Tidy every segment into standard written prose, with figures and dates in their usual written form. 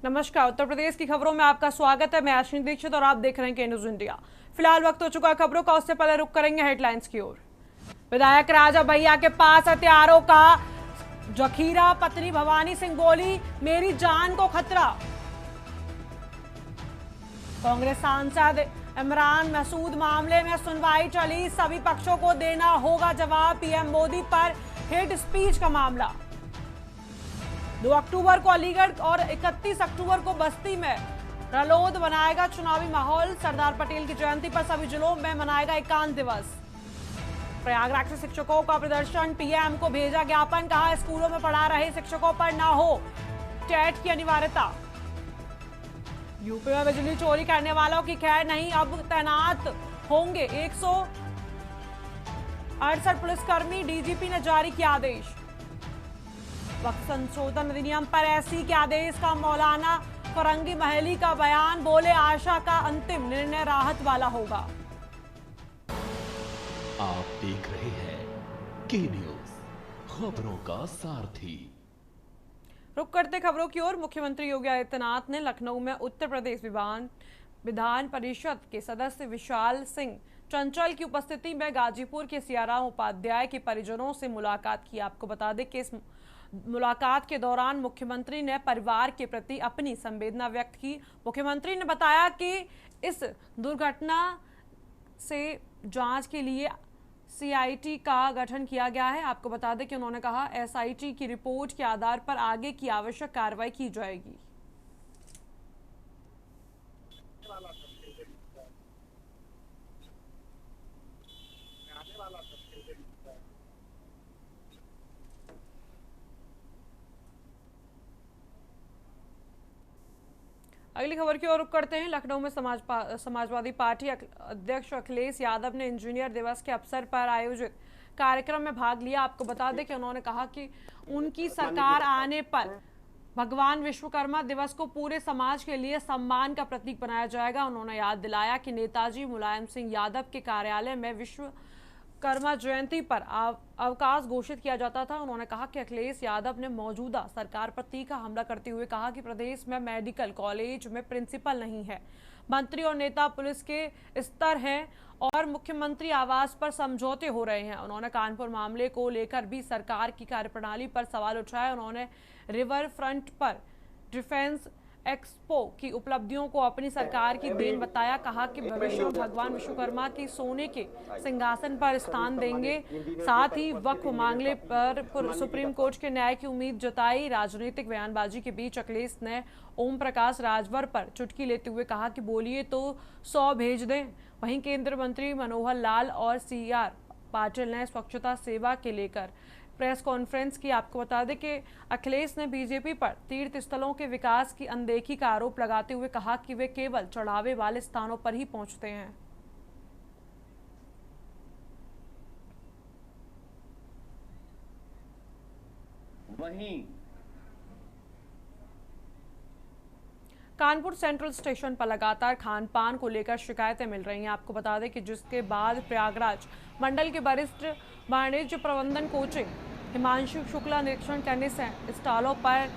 नमस्कार। उत्तर प्रदेश की खबरों में आपका स्वागत है। मैं अश्विनी दीक्षित और आप देख रहे हैं के न्यूज इंडिया। फिलहाल वक्त हो चुका है खबरों का, उससे पहले रुक करेंगे हेडलाइंस की ओर। विधायक राजा भैया के पास हथियारों का जखीरा, पत्नी भवानी सिंह बोली मेरी जान को खतरा। कांग्रेस सांसद इमरान मसूद मामले में सुनवाई चली, सभी पक्षों को देना होगा जवाब। पीएम मोदी पर हेट स्पीच का मामला। 2 अक्टूबर को अलीगढ़ और 31 अक्टूबर को बस्ती में रलोद बनाएगा चुनावी माहौल। सरदार पटेल की जयंती पर सभी जिलों में मनाएगा एकांत दिवस। प्रयागराज से शिक्षकों का प्रदर्शन, पीएम को भेजा ज्ञापन, कहा स्कूलों में पढ़ा रहे शिक्षकों पर ना हो टेट की अनिवार्यता। यूपी में बिजली चोरी करने वालों की खैर नहीं, अब तैनात होंगे 168 पुलिसकर्मी, डीजीपी ने जारी किया आदेश। वक्त संशोधन अधिनियम पर एससी के आदेश का मौलाना फरंगी महली का बयान, बोले आशा का अंतिम निर्णय राहत वाला होगा। आप देख रहे हैं के न्यूज, खबरों का सारथी। रुक करते खबरों की ओर। मुख्यमंत्री योगी आदित्यनाथ ने लखनऊ में उत्तर प्रदेश विधान परिषद के सदस्य विशाल सिंह चंचल की उपस्थिति में गाजीपुर के सियाराम उपाध्याय के परिजनों से मुलाकात की। आपको बता दें कि इस मुलाकात के दौरान मुख्यमंत्री ने परिवार के प्रति अपनी संवेदना व्यक्त की। मुख्यमंत्री ने बताया कि इस दुर्घटना से जांच के लिए सीआईटी का गठन किया गया है। आपको बता दें कि उन्होंने कहा एसआईटी की रिपोर्ट के आधार पर आगे की आवश्यक कार्रवाई की जाएगी। अगली खबर की ओर रुख करते हैं। लखनऊ में समाजवादी पार्टी अध्यक्ष अखिलेश यादव ने इंजीनियर दिवस के अवसर पर आयोजित कार्यक्रम में भाग लिया। आपको बता दें कि उन्होंने कहा कि उनकी सरकार आने पर भगवान विश्वकर्मा दिवस को पूरे समाज के लिए सम्मान का प्रतीक बनाया जाएगा। उन्होंने याद दिलाया कि नेताजी मुलायम सिंह यादव के कार्यालय में विश्वकर्मा जयंती पर अवकाश घोषित किया जाता था। उन्होंने कहा कि अखिलेश यादव ने मौजूदा सरकार पर तीखा हमला करते हुए कहा कि प्रदेश में मेडिकल कॉलेज में प्रिंसिपल नहीं है, मंत्री और नेता पुलिस के स्तर हैं और मुख्यमंत्री आवास पर समझौते हो रहे हैं। उन्होंने कानपुर मामले को लेकर भी सरकार की कार्यप्रणाली पर सवाल उठाया। उन्होंने रिवर फ्रंट पर डिफेंस एक्सपो की उपलब्धियों को अपनी सरकार की देन बताया। कहा कि भविष्य में भगवान विश्वकर्मा की सोने के सिंहासन पर स्थान देंगे। साथ ही वक्फ मामले पर सुप्रीम कोर्ट के न्याय की उम्मीद जताई। राजनीतिक बयानबाजी के बीच अखिलेश ने ओम प्रकाश राजभर पर चुटकी लेते हुए कहा कि बोलिए तो 100 भेज दें। वहीं केंद्रीय मंत्री मनोहर लाल और सीआर पाटिल ने स्वच्छता सेवा के लेकर प्रेस कॉन्फ्रेंस की। आपको बता दें कि अखिलेश ने बीजेपी पर तीर्थ स्थलों के विकास की अनदेखी का आरोप लगाते हुए कहा कि वे केवल चढ़ावे वाले स्थानों पर ही पहुंचते हैं। वहीं कानपुर सेंट्रल स्टेशन पर लगातार खान पान को लेकर शिकायतें मिल रही हैं। आपको बता दें कि जिसके बाद प्रयागराज मंडल के वरिष्ठ वाणिज्य प्रबंधन कोचिंग हिमांशु शुक्ला निरीक्षण करने से स्टॉलों पर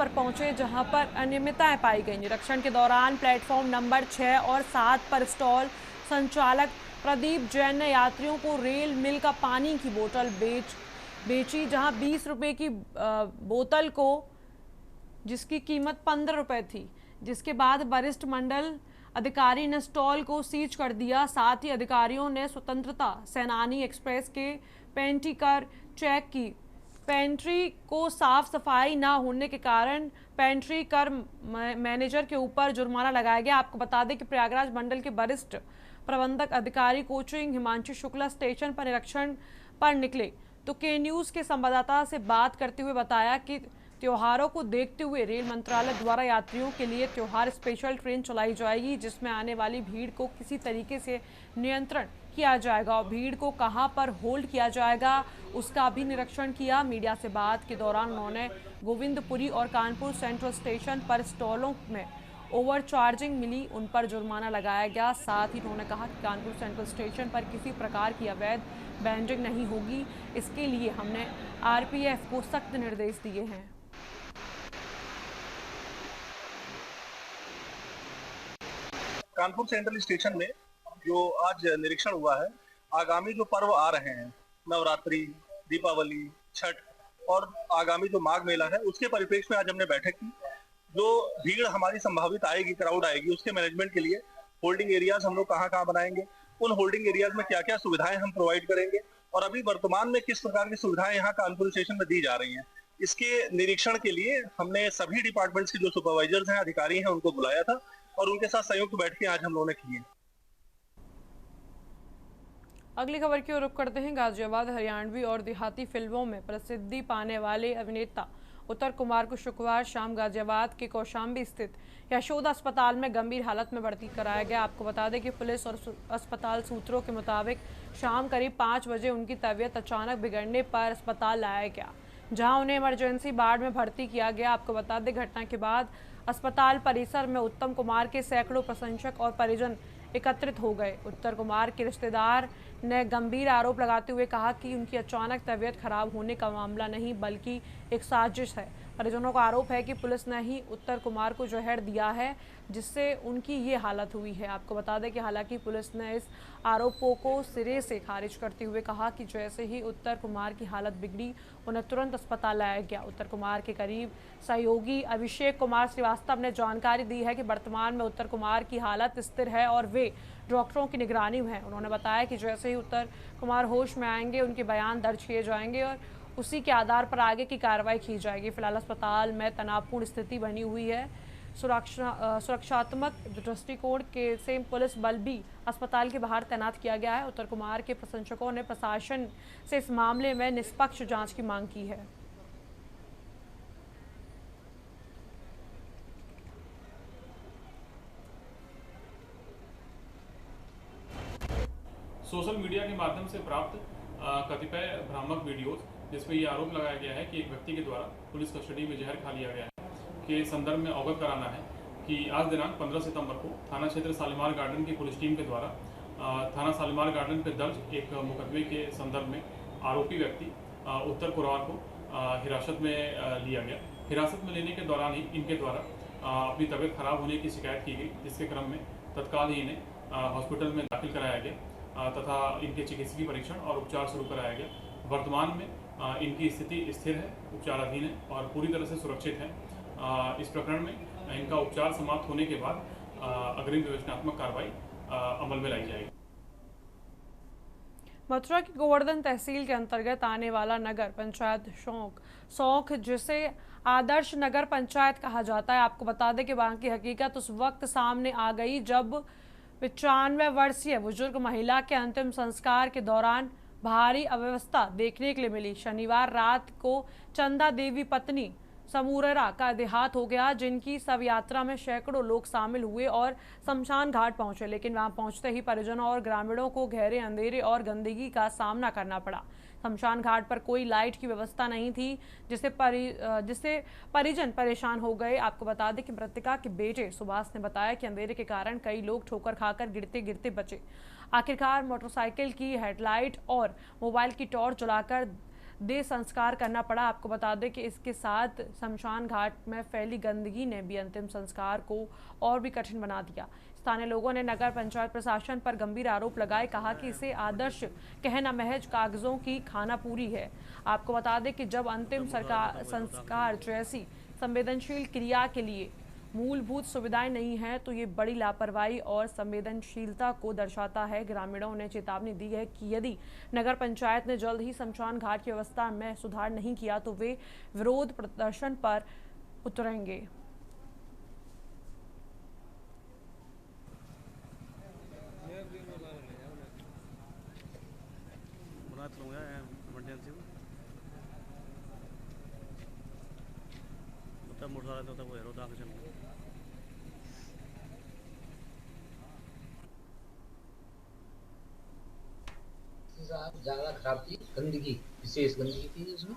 पहुंचे, जहां पर अनियमितताएं पाई गई। निरीक्षण के दौरान प्लेटफॉर्म नंबर 6 और 7 पर स्टॉल संचालक प्रदीप जैन ने यात्रियों को रेल मिल का पानी की बोतल बेची, जहां 20 रुपए की बोतल को जिसकी कीमत 15 रुपए थी, जिसके बाद वरिष्ठ मंडल अधिकारी ने स्टॉल को सीज कर दिया। साथ ही अधिकारियों ने स्वतंत्रता सेनानी एक्सप्रेस के पेंट्री कर चेक की। पेंट्री को साफ सफाई ना होने के कारण पेंट्री कर मैनेजर के ऊपर जुर्माना लगाया गया। आपको बता दें कि प्रयागराज मंडल के वरिष्ठ प्रबंधक अधिकारी कोचिंग हिमांशु शुक्ला स्टेशन पर निरीक्षण पर निकले तो के न्यूज के संवाददाता से बात करते हुए बताया कि त्योहारों को देखते हुए रेल मंत्रालय द्वारा यात्रियों के लिए त्योहार स्पेशल ट्रेन चलाई जाएगी, जिसमें आने वाली भीड़ को किसी तरीके से नियंत्रण किया जाएगा और भीड़ को कहां पर होल्ड किया जाएगा उसका भी निरीक्षण किया। मीडिया से बात के दौरान उन्होंने गोविंदपुरी और कानपुर सेंट्रल स्टेशन पर स्टॉलों में ओवरचार्जिंग मिली, उन पर जुर्माना लगाया गया। साथ ही उन्होंने कहा कि कानपुर सेंट्रल स्टेशन पर किसी प्रकार की अवैध बैंडिंग नहीं होगी, इसके लिए हमने आरपीएफ को सख्त निर्देश दिए हैं। कानपुर सेंट्रल स्टेशन में जो आज निरीक्षण हुआ है, आगामी जो पर्व आ रहे हैं, नवरात्रि, दीपावली, छठ और आगामी जो माघ मेला है, उसके परिप्रेक्ष्य में आज हमने बैठक की। जो भीड़ हमारी संभावित आएगी, क्राउड आएगी, उसके मैनेजमेंट के लिए होल्डिंग एरियाज हम लोग कहाँ बनाएंगे, उन होल्डिंग एरियाज में क्या क्या सुविधाएं हम प्रोवाइड करेंगे और अभी वर्तमान में किस प्रकार की सुविधाएं यहाँ कानपुर स्टेशन में दी जा रही हैं, इसके निरीक्षण के लिए हमने सभी डिपार्टमेंट्स के जो सुपरवाइजर्स हैं, अधिकारी हैं, उनको बुलाया था और उनके साथ संयुक्त बैठकें आज हम लोगों ने की है। अगली खबर की ओर रुख करते हैं। गाजियाबाद हरियाणवी और देहाती फिल्मों में प्रसिद्धि पाने वाले अभिनेता उत्तर कुमार को शुक्रवार शाम गाजियाबाद के कौशाम्बी स्थित यशोदा अस्पताल में गंभीर हालत में भर्ती कराया गया। आपको बता दें कि पुलिस और अस्पताल सूत्रों के मुताबिक शाम करीब 5 बजे उनकी तबीयत अचानक बिगड़ने पर अस्पताल लाया गया, जहां उन्हें इमरजेंसी वार्ड में भर्ती किया गया। आपको बता दें घटना के बाद अस्पताल परिसर में उत्तम कुमार के सैकड़ों प्रशंसक और परिजन एकत्रित हो गए। उत्तर कुमार के रिश्तेदार ने गंभीर आरोप लगाते हुए कहा कि उनकी अचानक तबीयत खराब होने का मामला नहीं बल्कि एक साजिश है। परिजनों का आरोप है कि पुलिस ने ही उत्तर कुमार को जहर दिया है, जिससे उनकी ये हालत हुई है। आपको बता दें कि हालांकि पुलिस ने इस आरोपों को सिरे से खारिज करते हुए कहा कि जैसे ही उत्तर कुमार की हालत बिगड़ी, उन्हें तुरंत अस्पताल लाया गया। उत्तर कुमार के करीब सहयोगी अभिषेक कुमार श्रीवास्तव ने जानकारी दी है कि वर्तमान में उत्तर कुमार की हालत स्थिर है और वे डॉक्टरों की निगरानी में है। उन्होंने बताया कि जैसे ही उत्तर कुमार होश में आएंगे, उनके बयान दर्ज किए जाएंगे और उसी के आधार पर आगे की कार्रवाई की जाएगी। फिलहाल अस्पताल में तनावपूर्ण स्थिति बनी हुई है। सुरक्षात्मक दृष्टिकोण के से पुलिस बल भी अस्पताल के बाहर तैनात किया गया है। उत्तर कुमार के प्रशंसकों ने प्रशासन से इस मामले में निष्पक्ष जांच की मांग की है। सोशल मीडिया के माध्यम से प्राप्त कतिपय भ्रामक वीडियोस जिसमें ये आरोप लगाया गया है कि एक व्यक्ति के द्वारा पुलिस कस्टडी में जहर खा लिया गया है के संदर्भ में अवगत कराना है कि आज दिनांक 15 सितंबर को थाना क्षेत्र शालीमार गार्डन की पुलिस टीम के द्वारा थाना शालीमार गार्डन पर दर्ज एक मुकदमे के संदर्भ में आरोपी व्यक्ति उत्तर कुमार को हिरासत में लिया गया। हिरासत में लेने के दौरान ही इनके द्वारा अपनी तबीयत खराब होने की शिकायत की गई, जिसके क्रम में तत्काल ही इन्हें हॉस्पिटल में दाखिल कराया गया तथा इनके चिकित्सकीय परीक्षण और उपचार शुरू कराया गया। वर्तमान में इनकी स्थिति स्थिर है, उपचाराधीन है और पूरी तरह से सुरक्षित है। इस प्रकरण में इनका उपचार समाप्त होने के बाद अग्रिम विवेचनात्मक कार्रवाई अमल में लाई जाएगी। मथुरा की गोवर्धन तहसील के अंतर्गत आने वाला नगर पंचायत सौंख, जिसे आदर्श नगर पंचायत कहा जाता है। आपको बता दें कि वहां की हकीकत उस वक्त सामने आ गई जब 95 वर्षीय बुजुर्ग महिला के अंतिम संस्कार के दौरान भारी अव्यवस्था देखने के लिए मिली। शनिवार रात को चंदा देवी पत्नी समूररा का देहांत हो गया, जिनकी शव यात्रा में सैकड़ों लोग शामिल हुए और शमशान घाट पहुंचे, लेकिन वहां पहुंचते ही परिजनों और ग्रामीणों को गहरे अंधेरे और गंदगी का सामना करना पड़ा। शमशान घाट पर कोई लाइट की व्यवस्था नहीं थी, जिससे परिजन परेशान हो गए। आपको बता दें कि मृतका के बेटे सुभाष ने बताया कि अंधेरे के कारण कई लोग ठोकर खाकर गिरते गिरते बचे। आखिरकार मोटरसाइकिल की हेडलाइट और मोबाइल की टॉर्च जलाकर देह संस्कार करना पड़ा। आपको बता दें कि इसके साथ शमशान घाट में फैली गंदगी ने भी अंतिम संस्कार को और भी कठिन बना दिया। स्थानीय लोगों ने नगर पंचायत प्रशासन पर गंभीर आरोप लगाए, कहा कि इसे आदर्श कहना महज कागजों की खानापूरी है। आपको बता दें कि जब अंतिम संस्कार जैसी संवेदनशील क्रिया के लिए मूलभूत सुविधाएं नहीं हैं, तो ये बड़ी लापरवाही और संवेदनशीलता को दर्शाता है। ग्रामीणों ने चेतावनी दी है कि यदि नगर पंचायत ने जल्द ही शमशान घाट की व्यवस्था में सुधार नहीं किया तो वे विरोध प्रदर्शन पर उतरेंगे। ज़्यादा खराब थी, गंदगी, विशेष गंदगी थी उसमें।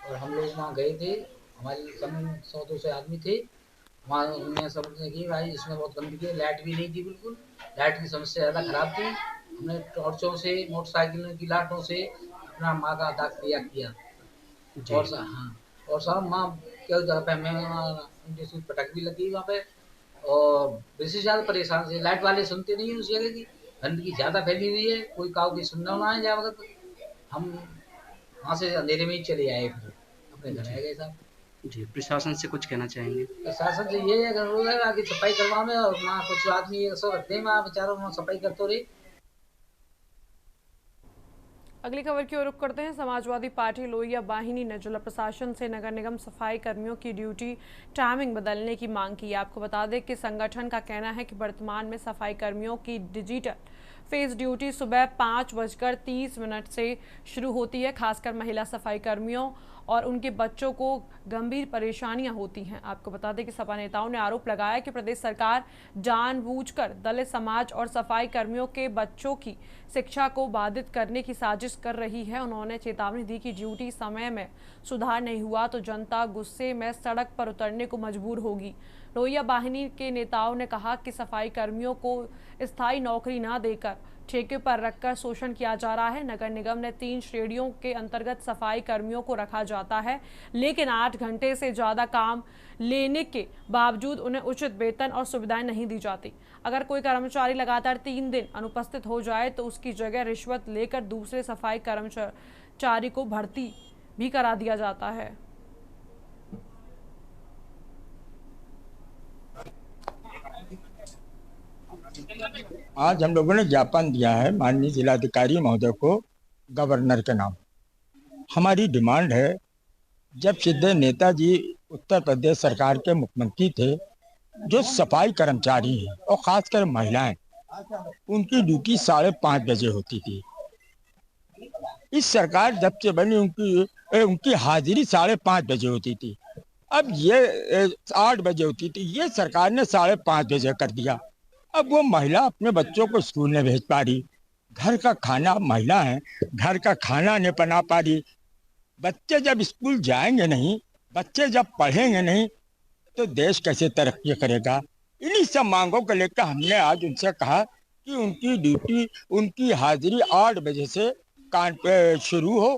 और हम लोग वहाँ गए थे, हमारे कम 100-200 आदमी थे वहाँ। उन्होंने समझने की भाई इसमें बहुत गंदगी है, लाइट भी नहीं थी, बिल्कुल लाइट की समस्या ज़्यादा खराब थी। हमने टॉर्चों से, मोटरसाइकिल की लाइटों से अपना माँ का दाग तैयार किया। और साहब माँ क्या पटक भी लगी वहाँ पे और वैसे ज़्यादा परेशान से लाइट वाले सुनते नहीं है उस जगह की, गंदगी ज़्यादा फैली हुई है, कोई काऊ की सुनना ना है जहाँ वक्त हम वहाँ से अंधेरे में ही चले आए, फिर अपने घर आ गए साहब। जी, प्रशासन से कुछ कहना चाहेंगे? प्रशासन से ये है अगर आगे सफाई करवा में और वहाँ कुछ आदमी सौ रखते हैं वहाँ बेचारों वहाँ सफाई करते रहे। अगली खबर की ओर रुख करते हैं। समाजवादी पार्टी लोहिया वाहिनी ने जिला प्रशासन से नगर निगम सफाई कर्मियों की ड्यूटी टाइमिंग बदलने की मांग की है। आपको बता दें कि संगठन का कहना है कि वर्तमान में सफाई कर्मियों की डिजिटल फेस ड्यूटी सुबह 5:30 से शुरू होती है। खासकर महिला सफाई कर्मियों और उनके बच्चों को गंभीर परेशानियां होती हैं। आपको बता दें कि सपा नेताओं ने आरोप लगाया कि प्रदेश सरकार जानबूझकर दलित समाज और सफाई कर्मियों के बच्चों की शिक्षा को बाधित करने की साजिश कर रही है। उन्होंने चेतावनी दी कि ड्यूटी समय में सुधार नहीं हुआ तो जनता गुस्से में सड़क पर उतरने को मजबूर होगी। लोहिया वाहिनी के नेताओं ने कहा कि सफाई कर्मियों को स्थायी नौकरी न देकर ठेके पर रखकर शोषण किया जा रहा है। नगर निगम ने 3 श्रेणियों के अंतर्गत सफाई कर्मियों को रखा जाता है, लेकिन 8 घंटे से ज्यादा काम लेने के बावजूद उन्हें उचित वेतन और सुविधाएं नहीं दी जाती। अगर कोई कर्मचारी लगातार 3 दिन अनुपस्थित हो जाए तो उसकी जगह रिश्वत लेकर दूसरे सफाई कर्मचारी को भर्ती भी करा दिया जाता है। आज हम लोगों ने ज्ञापन दिया है माननीय जिलाधिकारी महोदय को गवर्नर के नाम। हमारी डिमांड है, जब सिद्धे नेताजी उत्तर प्रदेश सरकार के मुख्यमंत्री थे, जो सफाई कर्मचारी हैं और खासकर महिलाएं, उनकी ड्यूटी 5:30 बजे होती थी। इस सरकार जब से बनी उनकी हाजिरी 5:30 बजे होती थी। अब ये 8 बजे होती थी, ये सरकार ने 5:30 बजे कर दिया। अब वो महिला अपने बच्चों को स्कूल नहीं भेज पा रही, घर का खाना, महिला है, घर का खाना नहीं बना पा रही। बच्चे जब स्कूल जाएंगे नहीं, बच्चे जब पढ़ेंगे नहीं, तो देश कैसे तरक्की करेगा। इन्हीं सब मांगों को लेकर हमने आज उनसे कहा कि उनकी ड्यूटी, उनकी हाजिरी 8 बजे से कान पे शुरू हो।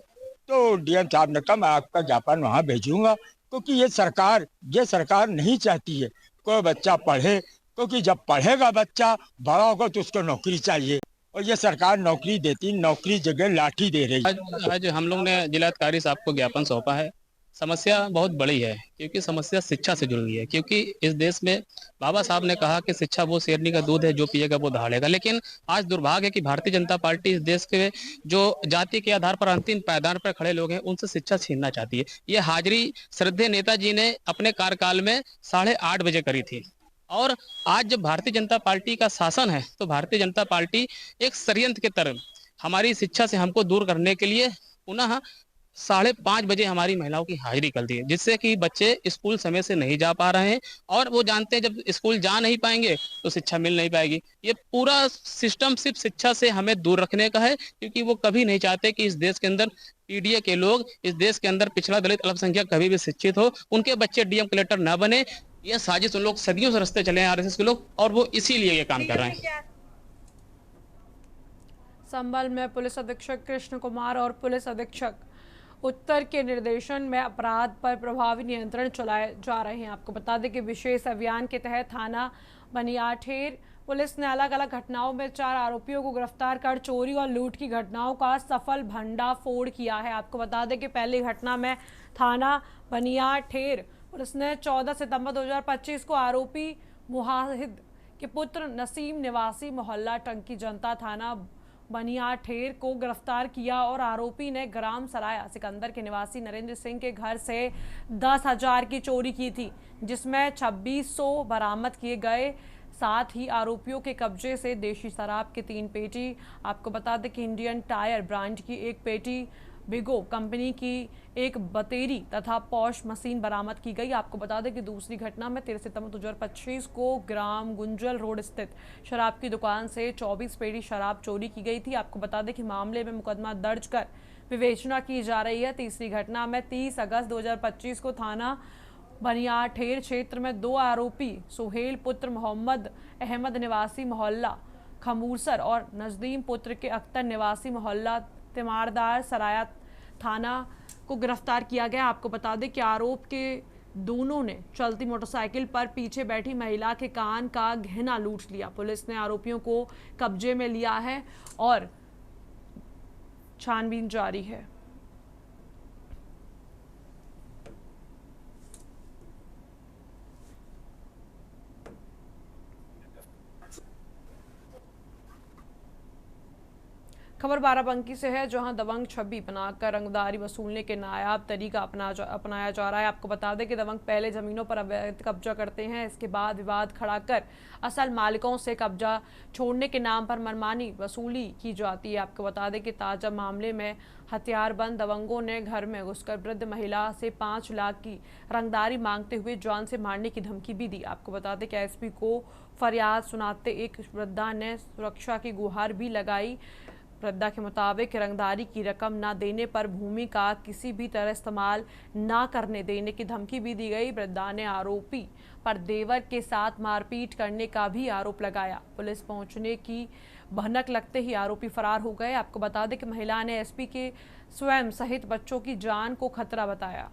तो डीएम साहब ने कहा मैं आपका ज्ञापन वहाँ भेजूंगा, क्योंकि ये सरकार नहीं चाहती है कोई बच्चा पढ़े, क्योंकि जब पढ़ेगा बच्चा, बड़ा होगा तो उसको नौकरी चाहिए, और ये सरकार नौकरी देती, नौकरी जगह लाठी दे रही है। आज हम लोग ने जिलाधिकारी साहब को ज्ञापन सौंपा है। समस्या बहुत बड़ी है, क्योंकि समस्या शिक्षा से जुड़ी हुई है। क्योंकि इस देश में बाबा साहब ने कहा कि शिक्षा वो शेरनी का दूध है, जो पिएगा वो दहाड़ेगा। लेकिन आज दुर्भाग्य है कि भारतीय जनता पार्टी इस देश के जो जाति के आधार पर अंतिम पायदान पर खड़े लोग हैं, उनसे शिक्षा छीनना चाहती है। ये हाजिरी श्रद्धेय नेताजी ने अपने कार्यकाल में 8:30 बजे करी थी। और आज जब भारतीय जनता पार्टी का शासन है, तो भारतीय जनता पार्टी एक षड्यंत्र के तरह हमारी शिक्षा से हमको दूर करने के लिए पुनः 5:30 बजे हमारी महिलाओं की हाजिरी कर दी है, जिससे कि बच्चे स्कूल समय से नहीं जा पा रहे हैं। और वो जानते हैं जब स्कूल जा नहीं पाएंगे तो शिक्षा मिल नहीं पाएगी। ये पूरा सिस्टम सिर्फ शिक्षा से हमें दूर रखने का है, क्योंकि वो कभी नहीं चाहते कि इस देश के अंदर पीडीए के लोग, इस देश के अंदर पिछड़ा दलित अल्पसंख्यक कभी भी शिक्षित हो, उनके बच्चे डीएम कलेक्टर ना बने। यह साजिश उन लोग सदियों से रस्ते चले हैं, आरएसएस के लोग, और वो इसीलिए ये काम कर रहे हैं। संभल में पुलिस अधीक्षक कृष्ण कुमार और पुलिस अधीक्षक उत्तर के निर्देशन में अपराध पर प्रभावी नियंत्रण चलाए जा रहे हैं। आपको बता दें कि विशेष अभियान के तहत थाना बनियाठेर पुलिस ने अलग अलग घटनाओं में 4 आरोपियों को गिरफ्तार कर चोरी और लूट की घटनाओं का सफल भंडाफोड़ किया है। आपको बता दें कि पहली घटना में थाना बनियाठेर पुलिस ने 14 सितंबर 2025 को आरोपी मुहाहिद के पुत्र नसीम निवासी मोहल्ला टंकी जनता थाना बनियाठेर को गिरफ्तार किया और आरोपी ने ग्राम सराया सिकंदर के निवासी नरेंद्र सिंह के घर से 10,000 की चोरी की थी, जिसमें 2600 बरामद किए गए। साथ ही आरोपियों के कब्जे से देशी शराब की 3 पेटी, आपको बता दें कि इंडियन टायर ब्रांड की 1 पेटी, बिगो कंपनी की 1 बतेरी तथा पॉश मशीन बरामद की गई। आपको बता दें कि दूसरी घटना में 13 सितंबर 2025 को ग्राम गुंजल रोड स्थित शराब की दुकान से 24 पेटी शराब चोरी की गई थी। आपको बता दें कि मामले में मुकदमा दर्ज कर विवेचना की जा रही है। तीसरी घटना में 30 अगस्त 2025 को थाना बनियाठेर क्षेत्र में 2 आरोपी सुहेल पुत्र मोहम्मद अहमद निवासी मोहल्ला खमूरसर और नजदीम पुत्र के अख्तर निवासी मोहल्ला तिमारदार सराया थाना को गिरफ्तार किया गया। आपको बता दें कि आरोप के दोनों ने चलती मोटरसाइकिल पर पीछे बैठी महिला के कान का गहना लूट लिया। पुलिस ने आरोपियों को कब्जे में लिया है और छानबीन जारी है। खबर बाराबंकी से है, जहां दबंग छवि बनाकर रंगदारी वसूलने के नायाब तरीका अपनाया जा रहा है। आपको बता दें कि दबंग पहले जमीनों पर अवैध कब्जा करते हैं, इसके बाद विवाद खड़ा कर असल मालिकों से कब्जा छोड़ने के नाम पर मनमानी वसूली की जाती है। आपको बता दें कि ताजा मामले में हथियारबंद दबंगों ने घर में घुसकर वृद्ध महिला से 5 लाख की रंगदारी मांगते हुए जान से मारने की धमकी भी दी। आपको बता दें कि एसपी को फरियाद सुनाते एक वृद्धा ने सुरक्षा की गुहार भी लगाई। वृद्धा के मुताबिक रंगदारी की रकम न देने पर भूमि का किसी भी तरह इस्तेमाल न करने देने की धमकी भी दी गई। वृद्धा ने आरोपी पर देवर के साथ मारपीट करने का भी आरोप लगाया। पुलिस पहुंचने की भनक लगते ही आरोपी फरार हो गए। आपको बता दें कि महिला ने एसपी के स्वयं सहित बच्चों की जान को खतरा बताया।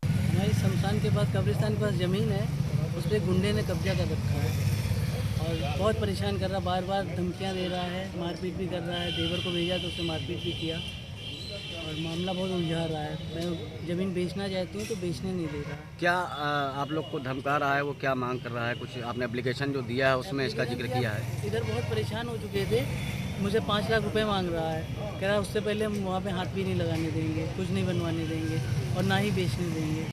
हमारी शमशान के पास, कब्रिस्तान के पास जमीन है, उस पर गुंडे ने कब्जा कर रखा है और बहुत परेशान कर रहा, बार बार धमकियां दे रहा है, मारपीट भी कर रहा है। देवर को भेजा तो उसने मारपीट भी किया और मामला बहुत उलझा रहा है। मैं ज़मीन बेचना चाहती हूँ तो बेचने नहीं दे रहा। क्या आप लोग को धमका रहा है? वो क्या मांग कर रहा है? कुछ आपने एप्लीकेशन जो दिया है उसमें इसका जिक्र किया है? इधर बहुत परेशान हो चुके थे, मुझे 5 लाख रुपए मांग रहा है। कह रहा है उससे पहले हम वहाँ पे हाथ भी नहीं लगाने देंगे, कुछ नहीं बनवाने देंगे और ना ही बेचने देंगे।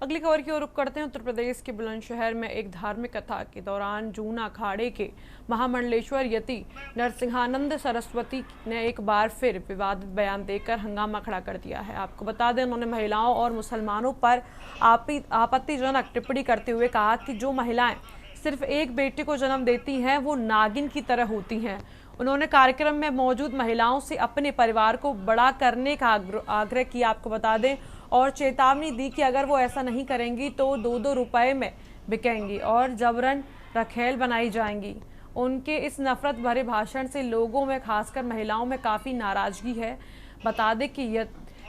अगली खबर की ओर रुख करते हैं। उत्तर प्रदेश के बुलंदशहर में एक धार्मिक कथा के दौरान जूना अखाड़े के महामंडलेश्वर यति नरसिंहानंद सरस्वती ने एक बार फिर विवादित बयान देकर हंगामा खड़ा कर दिया है। आपको बता दें, उन्होंने महिलाओं और मुसलमानों पर आपत्तिजनक टिप्पणी करते हुए कहा कि जो महिलाएं सिर्फ एक बेटे को जन्म देती हैं वो नागिन की तरह होती हैं। उन्होंने कार्यक्रम में मौजूद महिलाओं से अपने परिवार को बड़ा करने का आग्रह किया। आपको बता दें और चेतावनी दी कि अगर वो ऐसा नहीं करेंगी तो 2-2 रुपए में बिकेंगी और जबरन रखेल बनाई जाएंगी। उनके इस नफरत भरे भाषण से लोगों में, खासकर महिलाओं में काफ़ी नाराजगी है। बता दें कि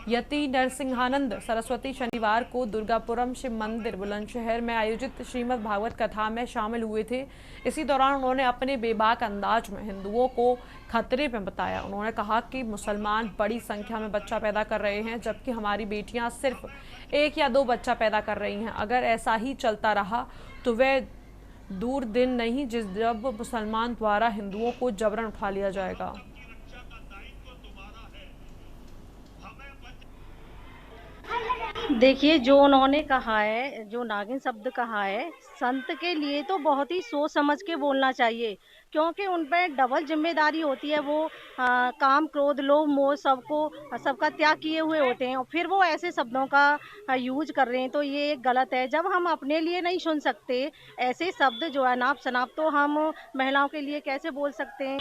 यति नरसिंहानंद सरस्वती शनिवार को दुर्गापुरम शिव मंदिर बुलंदशहर में आयोजित श्रीमद् भागवत कथा में शामिल हुए थे। इसी दौरान उन्होंने अपने बेबाक अंदाज में हिंदुओं को खतरे में बताया। उन्होंने कहा कि मुसलमान बड़ी संख्या में बच्चा पैदा कर रहे हैं, जबकि हमारी बेटियां सिर्फ 1 या 2 बच्चा पैदा कर रही हैं। अगर ऐसा ही चलता रहा तो वह दूर दिन नहीं जब मुसलमान द्वारा हिंदुओं को जबरन उठा लिया जाएगा। देखिए, जो उन्होंने कहा है, जो नागिन शब्द कहा है, संत के लिए तो बहुत ही सोच समझ के बोलना चाहिए, क्योंकि उन पर डबल जिम्मेदारी होती है। वो काम, क्रोध, लोभ, मोह सबका त्याग किए हुए होते हैं और फिर वो ऐसे शब्दों का यूज कर रहे हैं, तो ये गलत है। जब हम अपने लिए नहीं सुन सकते ऐसे शब्द जो अनाप शनाप, तो हम महिलाओं के लिए कैसे बोल सकते हैं?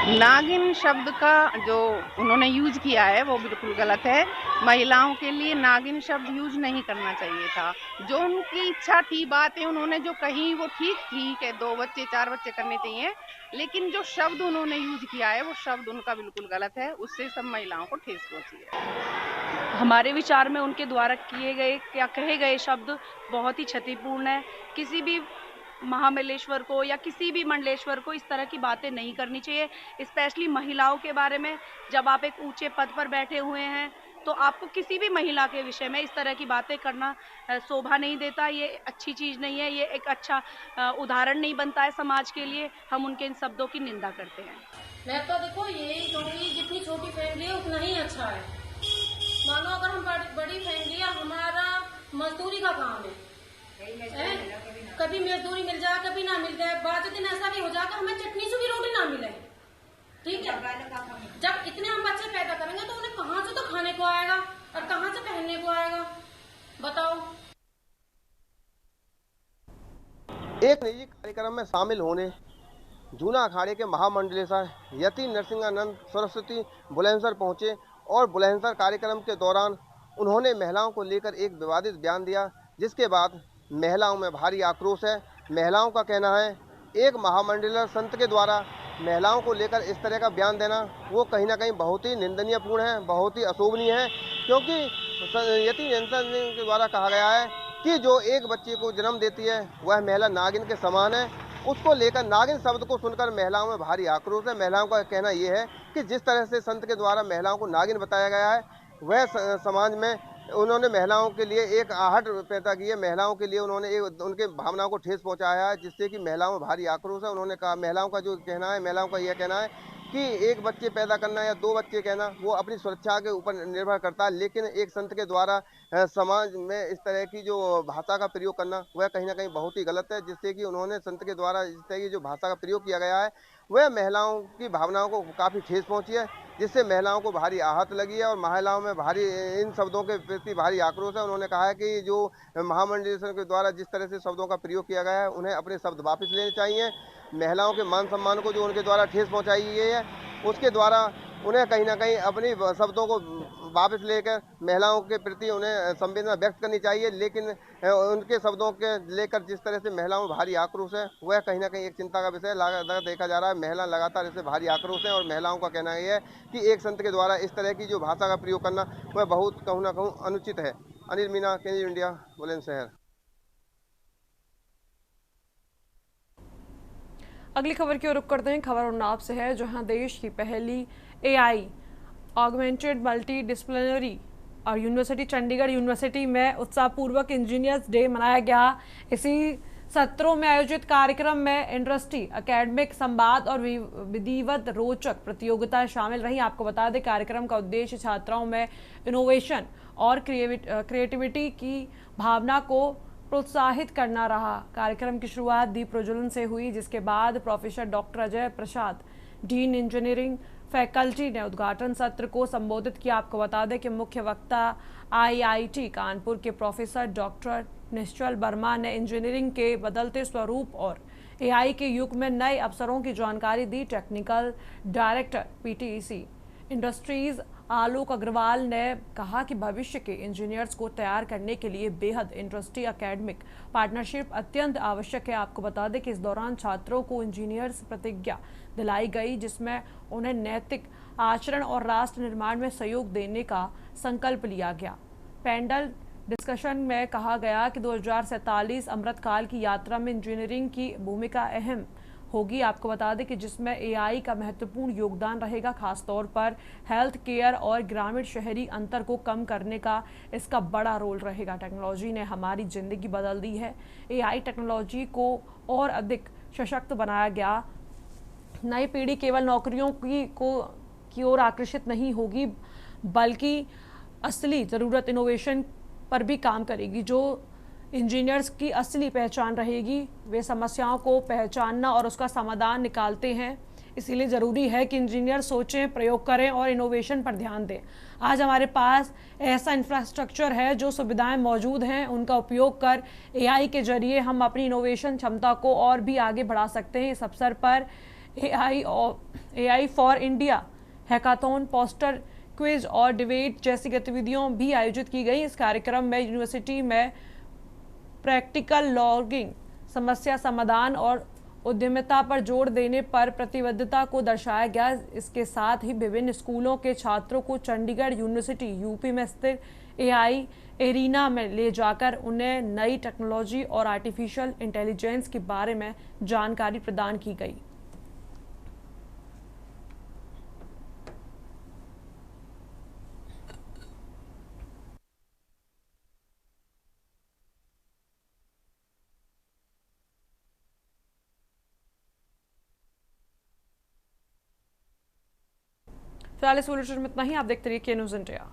नागिन शब्द का जो उन्होंने यूज किया है वो बिल्कुल गलत है। महिलाओं के लिए नागिन शब्द यूज नहीं करना चाहिए था। जो उनकी इच्छा थी, बातें उन्होंने जो कही वो ठीक थी कि 2 बच्चे 4 बच्चे करने चाहिए, लेकिन जो शब्द उन्होंने यूज किया है वो शब्द उनका बिल्कुल गलत है। उससे सब महिलाओं को ठेस पहुंची है। हमारे विचार में उनके द्वारा किए गए या कहे गए शब्द बहुत ही क्षतिपूर्ण है। किसी भी महामंडलेश्वर को या किसी भी मंडलेश्वर को इस तरह की बातें नहीं करनी चाहिए, स्पेशली महिलाओं के बारे में। जब आप एक ऊंचे पद पर बैठे हुए हैं तो आपको किसी भी महिला के विषय में इस तरह की बातें करना शोभा नहीं देता। ये अच्छी चीज़ नहीं है, ये एक अच्छा उदाहरण नहीं बनता है समाज के लिए। हम उनके इन शब्दों की निंदा करते हैं। मैं तो देखो यही कहूँगी, जितनी छोटी फैमिली है उतना ही अच्छा है। मानो अगर हम बड़ी फैमिली है, हमारा मजदूरी का काम है, कभी मजदूरी मिल जाए कभी ना मिल जाए, बाद दिन ऐसा भी हो जाएगा हमें चटनी से भी रोटी ना मिले। ठीक है, जब इतने हम बच्चे पैदा करेंगे तो उन्हें कहाँ से तो खाने को आएगा और कहाँ से पहनने को आएगा, बताओ। एक निजी कार्यक्रम में शामिल होने जूना अखाड़े के महामंडलेश्वर यति नरसिंहानंद सरस्वती बुलंदशहर पहुंचे और बुलंदशहर कार्यक्रम के दौरान उन्होंने महिलाओं को लेकर एक विवादित बयान दिया, जिसके बाद महिलाओं में भारी आक्रोश है। महिलाओं का कहना है एक महामंडलेश्वर संत के द्वारा महिलाओं को लेकर इस तरह का बयान देना वो कहीं ना कहीं बहुत ही निंदनीयपूर्ण है, बहुत ही अशोभनीय है। क्योंकि यति नेल्सन के द्वारा कहा गया है कि जो एक बच्चे को जन्म देती है वह महिला नागिन के समान है। उसको लेकर नागिन शब्द को सुनकर महिलाओं में भारी आक्रोश है। महिलाओं का कहना ये है कि जिस तरह से संत के द्वारा महिलाओं को नागिन बताया गया है वह समाज में उन्होंने महिलाओं के लिए एक आहट पैदा की है। महिलाओं के लिए उन्होंने उनके भावनाओं को ठेस पहुंचाया है, जिससे कि महिलाओं में भारी आक्रोश है। उन्होंने कहा, महिलाओं का जो कहना है, महिलाओं का यह कहना है कि एक बच्चे पैदा करना या दो बच्चे कहना वो अपनी सुरक्षा के ऊपर निर्भर करता है, लेकिन एक संत के द्वारा समाज में इस तरह की जो भाषा का प्रयोग करना वह कहीं ना कहीं बहुत ही गलत है। जिससे कि उन्होंने संत के द्वारा इस तरह की जो भाषा का प्रयोग किया गया है वह महिलाओं की भावनाओं को काफ़ी ठेस पहुंची है, जिससे महिलाओं को भारी आहत लगी है और महिलाओं में भारी इन शब्दों के प्रति भारी आक्रोश है। उन्होंने कहा है कि जो महामंडलेश्वर के द्वारा जिस तरह से शब्दों का प्रयोग किया गया है उन्हें अपने शब्द वापस लेने चाहिए। महिलाओं के मान सम्मान को जो उनके द्वारा ठेस पहुंचाई गई है उसके द्वारा उन्हें कहीं ना कहीं अपनी शब्दों को वापस लेकर महिलाओं के प्रति उन्हें संवेदना व्यक्त करनी चाहिए। लेकिन उनके शब्दों के लेकर जिस तरह से महिलाओं में भारी आक्रोश है वह कहीं ना कहीं एक चिंता का विषय देखा जा रहा है। महिला लगातार इससे भारी आक्रोश है और महिलाओं का कहना यह है कि एक संत के द्वारा इस तरह की जो भाषा का प्रयोग करना वह बहुत कहूँ ना कहूँ अनुचित है। अनिल मीणा, केंद्रीय इंडिया, बुलंदशहर। अगली खबर की ओर रुख करते हैं। खबर उन्नाव से है, जहां देश की पहली AI ऑगमेंटेड मल्टी डिसिप्लिनरी और यूनिवर्सिटी चंडीगढ़ यूनिवर्सिटी में उत्साहपूर्वक इंजीनियर्स डे मनाया गया। इसी सत्रों में आयोजित कार्यक्रम में इंडस्ट्री, एकेडमिक, संवाद और विधिवत रोचक प्रतियोगिताएं शामिल रही। आपको बता दें, कार्यक्रम का उद्देश्य छात्राओं में इनोवेशन और क्रिएटिविटी की भावना को प्रोत्साहित करना रहा। कार्यक्रम की शुरुआत दीप प्रज्वलन से हुई, जिसके बाद प्रोफेसर डॉक्टर अजय प्रसाद, डीन इंजीनियरिंग फैकल्टी ने उद्घाटन सत्र को संबोधित किया। आपको बता दें कि मुख्य वक्ता IIT कानपुर के प्रोफेसर डॉक्टर निश्चल वर्मा ने इंजीनियरिंग के बदलते स्वरूप और AI के युग में नए अवसरों की जानकारी दी। टेक्निकल डायरेक्टर PTEC इंडस्ट्रीज आलोक अग्रवाल ने कहा कि भविष्य के इंजीनियर्स को तैयार करने के लिए बेहद इंडस्ट्री एकेडमिक पार्टनरशिप अत्यंत आवश्यक है। आपको बता दें कि इस दौरान छात्रों को इंजीनियर्स प्रतिज्ञा दिलाई गई, जिसमें उन्हें नैतिक आचरण और राष्ट्र निर्माण में सहयोग देने का संकल्प लिया गया। पैनल डिस्कशन में कहा गया कि 2047 अमृतकाल की यात्रा में इंजीनियरिंग की भूमिका अहम होगी। आपको बता दें कि जिसमें AI का महत्वपूर्ण योगदान रहेगा, खासतौर पर हेल्थ केयर और ग्रामीण शहरी अंतर को कम करने का इसका बड़ा रोल रहेगा। टेक्नोलॉजी ने हमारी ज़िंदगी बदल दी है। AI टेक्नोलॉजी को और अधिक सशक्त बनाया गया। नई पीढ़ी केवल नौकरियों की ओर आकर्षित नहीं होगी, बल्कि असली ज़रूरत इनोवेशन पर भी काम करेगी। जो इंजीनियर्स की असली पहचान रहेगी, वे समस्याओं को पहचानना और उसका समाधान निकालते हैं। इसीलिए ज़रूरी है कि इंजीनियर सोचें, प्रयोग करें और इनोवेशन पर ध्यान दें। आज हमारे पास ऐसा इंफ्रास्ट्रक्चर है, जो सुविधाएं मौजूद हैं, उनका उपयोग कर AI के जरिए हम अपनी इनोवेशन क्षमता को और भी आगे बढ़ा सकते हैं। इस अवसर पर AI for India hackathon, poster quiz और डिबेट जैसी गतिविधियां भी आयोजित की गई। इस कार्यक्रम में यूनिवर्सिटी में प्रैक्टिकल लर्निंग, समस्या समाधान और उद्यमिता पर जोर देने पर प्रतिबद्धता को दर्शाया गया। इसके साथ ही विभिन्न स्कूलों के छात्रों को चंडीगढ़ यूनिवर्सिटी UP में स्थित AI एरिना में ले जाकर उन्हें नई टेक्नोलॉजी और आर्टिफिशियल इंटेलिजेंस के बारे में जानकारी प्रदान की गई। फिलहाल इस बुलेटिन में इतना ही। आप देखते रहिए के न्यूज़ इंडिया।